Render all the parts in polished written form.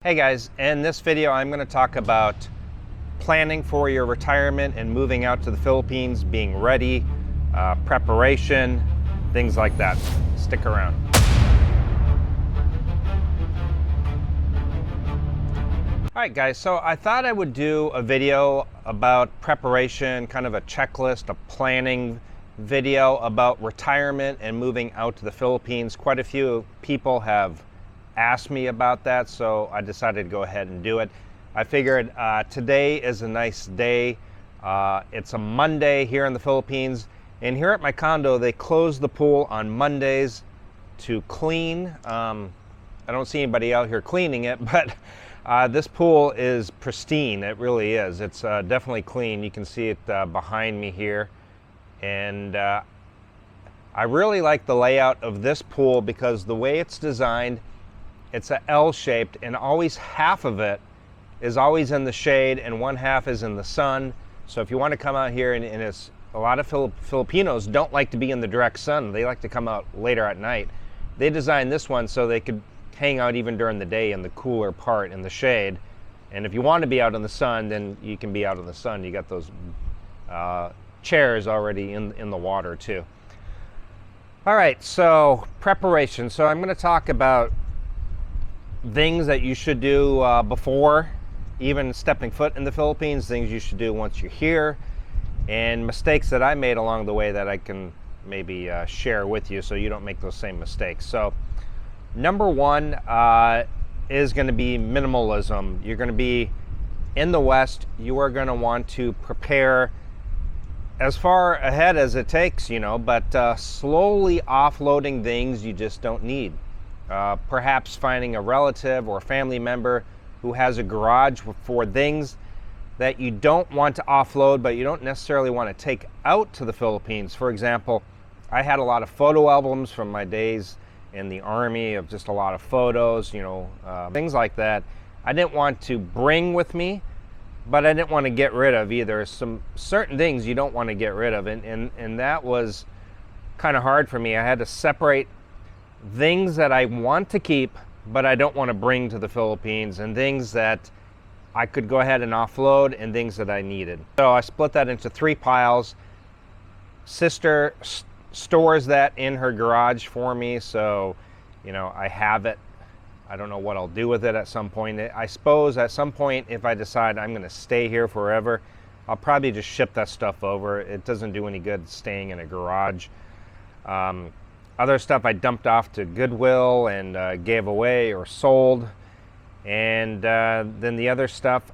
Hey guys, in this video I'm going to talk about planning for your retirement and moving out to the Philippines, being ready, preparation, things like that. Stick around. Alright guys, so I thought I would do a video about preparation, kind of a checklist, a planning video about retirement and moving out to the Philippines. Quite a few people have asked me about that, so I decided to go ahead and do it. I figured today is a nice day. It's a Monday here in the Philippines, and here at my condo they close the pool on Mondays to clean. I don't see anybody out here cleaning it, but this pool is pristine. It really is. It's definitely clean. You can see it behind me here, and I really like the layout of this pool because the way it's designed, it's a L-shaped, and always half of it is always in the shade and one half is in the sun. So if you want to come out here, and it's a lot of Filipinos don't like to be in the direct sun. They like to come out later at night. They designed this one so they could hang out even during the day in the cooler part in the shade. And if you want to be out in the sun, then you can be out in the sun. You got those chairs already in the water too. All right, so preparation. So I'm going to talk about things that you should do before even stepping foot in the Philippines, things you should do once you're here, and mistakes that I made along the way that I can maybe share with you so you don't make those same mistakes. So number one is going to be minimalism. You're going to be in the West. You are going to want to prepare as far ahead as it takes, but slowly offloading things you just don't need. Perhaps finding a relative or a family member who has a garage for things that you don't want to offload, but you don't necessarily want to take out to the Philippines. For example, I had a lot of photo albums from my days in the Army of just a lot of photos, things like that. I didn't want to bring with me, but I didn't want to get rid of either. Some certain things you don't want to get rid of, and that was kind of hard for me. I had to separate things that I want to keep but I don't want to bring to the Philippines, and things that I could go ahead and offload, and things that I needed. So I split that into 3 piles. Sister stores that in her garage for me, so I have it. I don't know what I'll do with it at some point. I suppose at some point, if I decide I'm going to stay here forever, I'll probably just ship that stuff over. It doesn't do any good staying in a garage. Other stuff I dumped off to Goodwill and gave away or sold. And then the other stuff,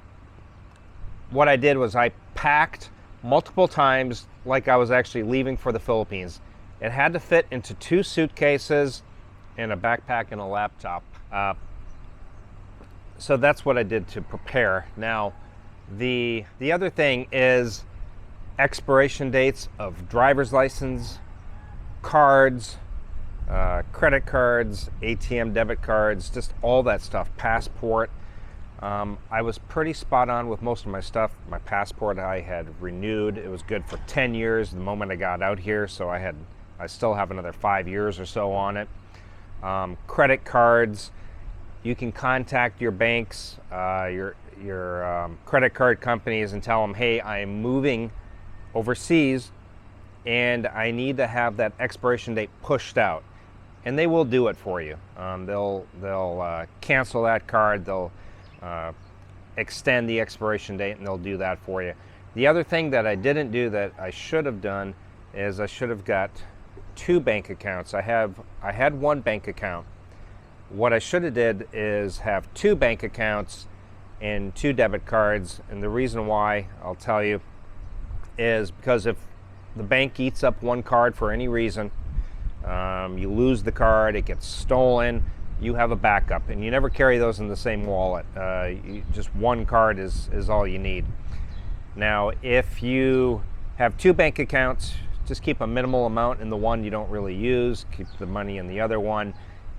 what I did was I packed multiple times like I was actually leaving for the Philippines. It had to fit into 2 suitcases and a backpack and a laptop. So that's what I did to prepare. Now, the other thing is expiration dates of driver's license, cards, credit cards, ATM debit cards, just all that stuff, passport. I was pretty spot on with most of my stuff. My passport I had renewed. It was good for 10 years the moment I got out here, so I still have another 5 years or so on it. Credit cards, you can contact your banks, your credit card companies, and tell them, hey, I am moving overseas and I need to have that expiration date pushed out. And they will do it for you. They'll cancel that card, they'll extend the expiration date, and they'll do that for you. The other thing that I didn't do that I should have done is I should have got 2 bank accounts. I had 1 bank account. What I should have did is have 2 bank accounts and 2 debit cards. And the reason why, I'll tell you, is because if the bank eats up 1 card for any reason, you lose the card, it gets stolen, you have a backup, and you never carry those in the same wallet. Just 1 card is all you need. Now, if you have 2 bank accounts, just keep a minimal amount in the one you don't really use, keep the money in the other one,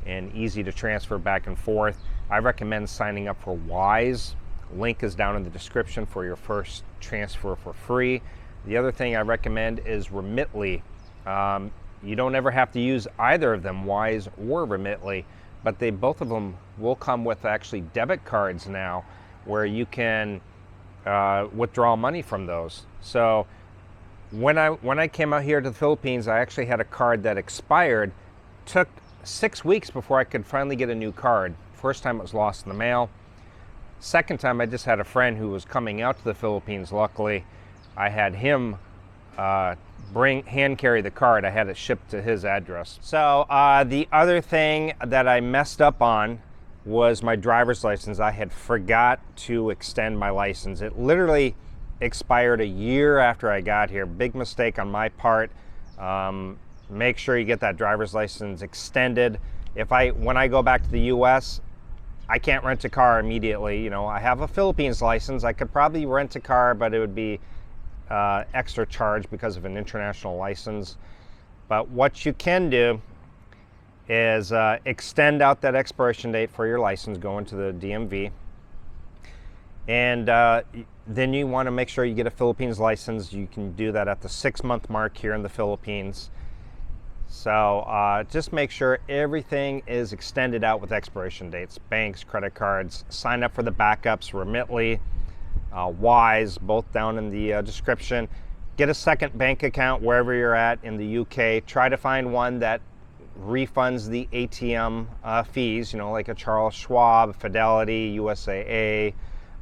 and easy to transfer back and forth. I recommend signing up for Wise. Link is down in the description for your first transfer for free. The other thing I recommend is Remitly. You don't ever have to use either of them, Wise or Remitly, but they both of them will come with actually debit cards now, where you can withdraw money from those. So when I came out here to the Philippines, I actually had a card that expired. Took 6 weeks before I could finally get a new card. First time it was lost in the mail. Second time, I just had a friend who was coming out to the Philippines. Luckily, I had him hand carry the card. I had it shipped to his address. So the other thing that I messed up on was my driver's license. I had forgot to extend my license. It literally expired a year after I got here. Big mistake on my part. Make sure you get that driver's license extended. When I go back to the US, I can't rent a car immediately. You know, I have a Philippines license. I could probably rent a car, but it would be extra charge because of an international license. But what you can do is extend out that expiration date for your license going to the DMV. And then you want to make sure you get a Philippines license. You can do that at the 6-month mark here in the Philippines. So just make sure everything is extended out with expiration dates. Banks, credit cards, sign up for the backups, Remitly, Wise, both down in the description. Get a second bank account wherever you're at in the UK. Try to find one that refunds the ATM fees, you know, like a Charles Schwab, Fidelity, USAA.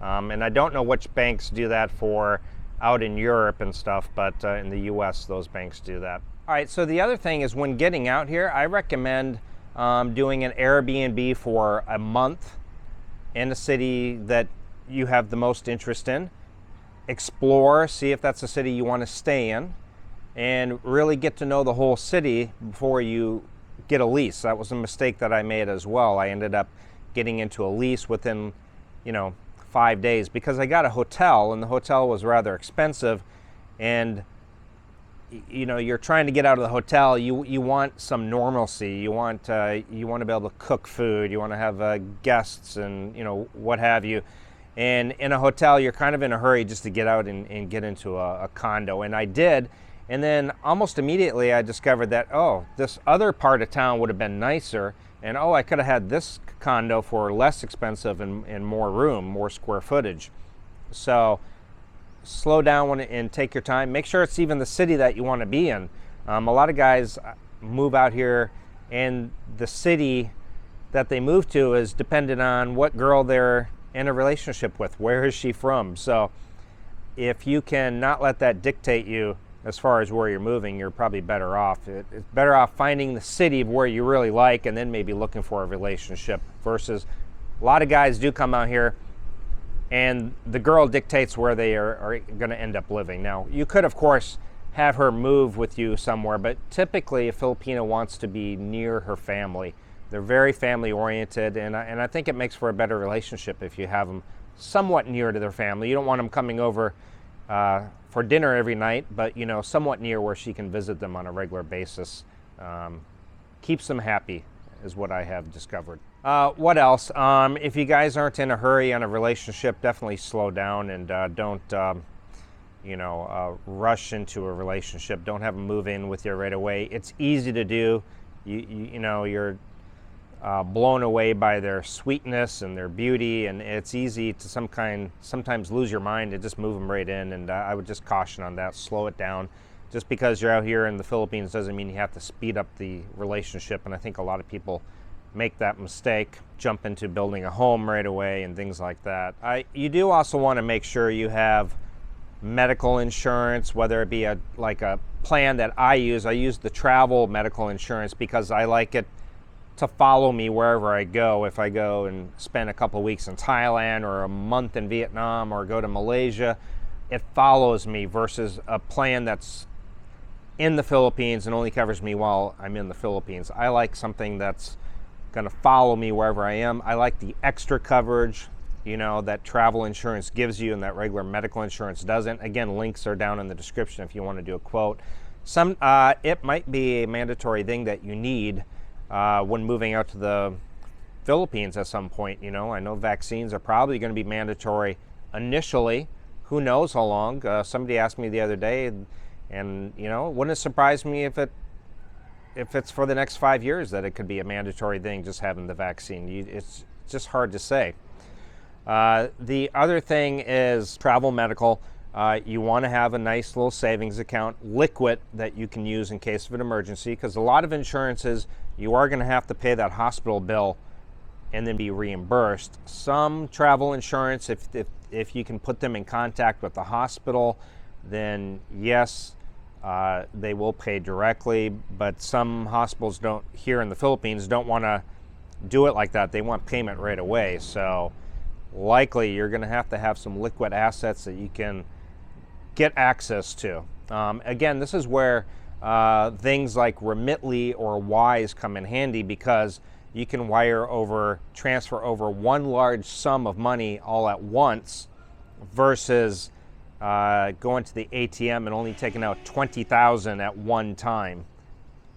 And I don't know which banks do that for out in Europe and stuff, but in the US, those banks do that. All right, so the other thing is when getting out here, I recommend doing an Airbnb for a month in a city that you have the most interest in. Explore, see if that's a city you want to stay in, and really get to know the whole city before you get a lease. That was a mistake that I made as well. I ended up getting into a lease within, 5 days because I got a hotel, and the hotel was rather expensive, and you're trying to get out of the hotel. You want some normalcy. You want to be able to cook food. You want to have guests and what have you. And in a hotel, you're kind of in a hurry just to get out and get into a condo. And I did. And then almost immediately I discovered that, this other part of town would have been nicer. And I could have had this condo for less expensive and more room, more square footage. So slow down and take your time. Make sure it's even the city that you want to be in. A lot of guys move out here, and the city that they move to is dependent on what girl they're in a relationship with. Where is she from? So if you can not let that dictate you as far as where you're moving, you're probably better off. It's better off finding the city of where you really like and then maybe looking for a relationship, versus a lot of guys do come out here and the girl dictates where they are going to end up living. Now, you could, of course, have her move with you somewhere, but typically a Filipino wants to be near her family. They're very family-oriented, and I think it makes for a better relationship if you have them somewhat near to their family. You don't want them coming over for dinner every night, but, somewhat near where she can visit them on a regular basis. Keeps them happy, is what I have discovered. What else? If you guys aren't in a hurry on a relationship, definitely slow down and don't, rush into a relationship. Don't have them move in with you right away. It's easy to do. You're blown away by their sweetness and their beauty, and it's easy to sometimes lose your mind and just move them right in. And I would just caution on that. Slow it down. Just because you're out here in the Philippines doesn't mean you have to speed up the relationship. And I think a lot of people make that mistake, jump into building a home right away and things like that. You do also want to make sure you have medical insurance, whether it be a plan that I use. I use the travel medical insurance because I like it to follow me wherever I go. If I go and spend a couple of weeks in Thailand or a month in Vietnam or go to Malaysia, it follows me versus a plan that's in the Philippines and only covers me while I'm in the Philippines. I like something that's going to follow me wherever I am. I like the extra coverage, that travel insurance gives you and that regular medical insurance doesn't. Again, links are down in the description if you want to do a quote. It might be a mandatory thing that you need when moving out to the Philippines at some point. I know vaccines are probably going to be mandatory initially. Who knows how long? Somebody asked me the other day, and it wouldn't surprise me if it if it's for the next 5 years that it could be a mandatory thing, just having the vaccine. It's just hard to say. The other thing is travel medical. You want to have a nice little savings account, liquid, that you can use in case of an emergency, because a lot of insurances, you are going to have to pay that hospital bill and then be reimbursed. Some travel insurance, if you can put them in contact with the hospital, then yes, they will pay directly, but some hospitals here in the Philippines don't want to do it like that. They want payment right away. So likely you're going to have some liquid assets that you can get access to. Again, this is where things like Remitly or Wise come in handy, because you can transfer over one large sum of money all at once versus going to the ATM and only taking out 20,000 at one time.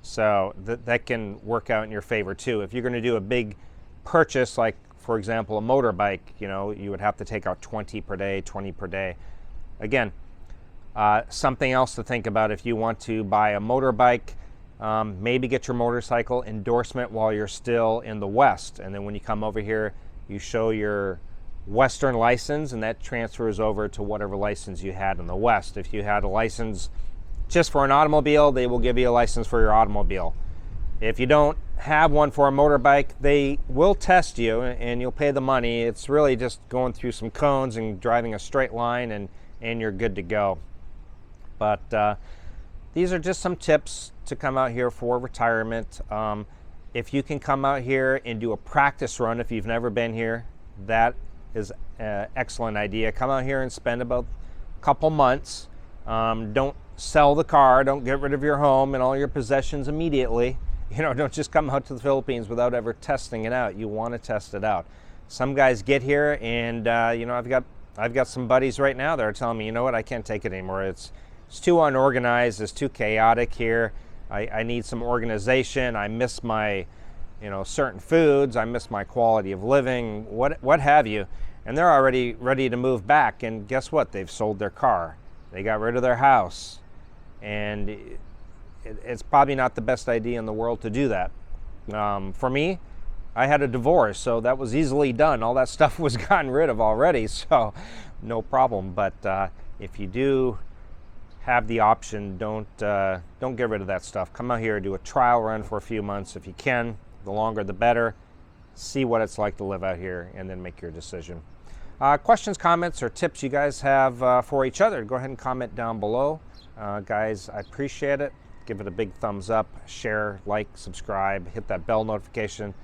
So that can work out in your favor too. If you're going to do a big purchase, like for example a motorbike, you would have to take out 20 per day, 20 per day. Again, something else to think about if you want to buy a motorbike. Maybe get your motorcycle endorsement while you're still in the West, and then when you come over here, you show your Western license, and that transfers over to whatever license you had in the West. If you had a license just for an automobile, they will give you a license for your automobile. If you don't have one for a motorbike, they will test you and you'll pay the money. It's really just going through some cones and driving a straight line, and you're good to go. But these are just some tips to come out here for retirement. If you can come out here and do a practice run, if you've never been here, that is an excellent idea. Come out here and spend about a couple months. Don't sell the car, don't get rid of your home and all your possessions immediately. Don't just come out to the Philippines without ever testing it out. You want to test it out. Some guys get here and I've got some buddies right now that are telling me, you know what, I can't take it anymore. It's too unorganized, it's too chaotic here. I need some organization. I miss my, certain foods. I miss my quality of living, what have you. And they're already ready to move back. And guess what? They've sold their car. They got rid of their house. And it's probably not the best idea in the world to do that. For me, I had a divorce, so that was easily done. All that stuff was gotten rid of already, so no problem. But if you do have the option, don't get rid of that stuff. Come out here, do a trial run for a few months if you can. The longer the better. See what it's like to live out here and then make your decision. Questions, comments, or tips you guys have for each other, go ahead and comment down below. Guys, I appreciate it. Give it a big thumbs up, share, like, subscribe, hit that bell notification.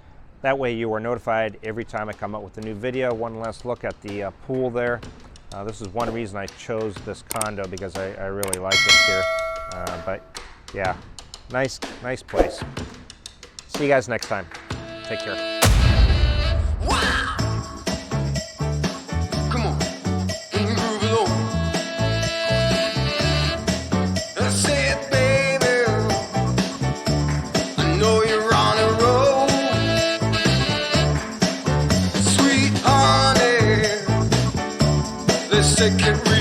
That way you are notified every time I come up with a new video. One last look at the pool there. This is one reason I chose this condo, because I really like it here. But yeah, nice place. See you guys next time. Take care. Take it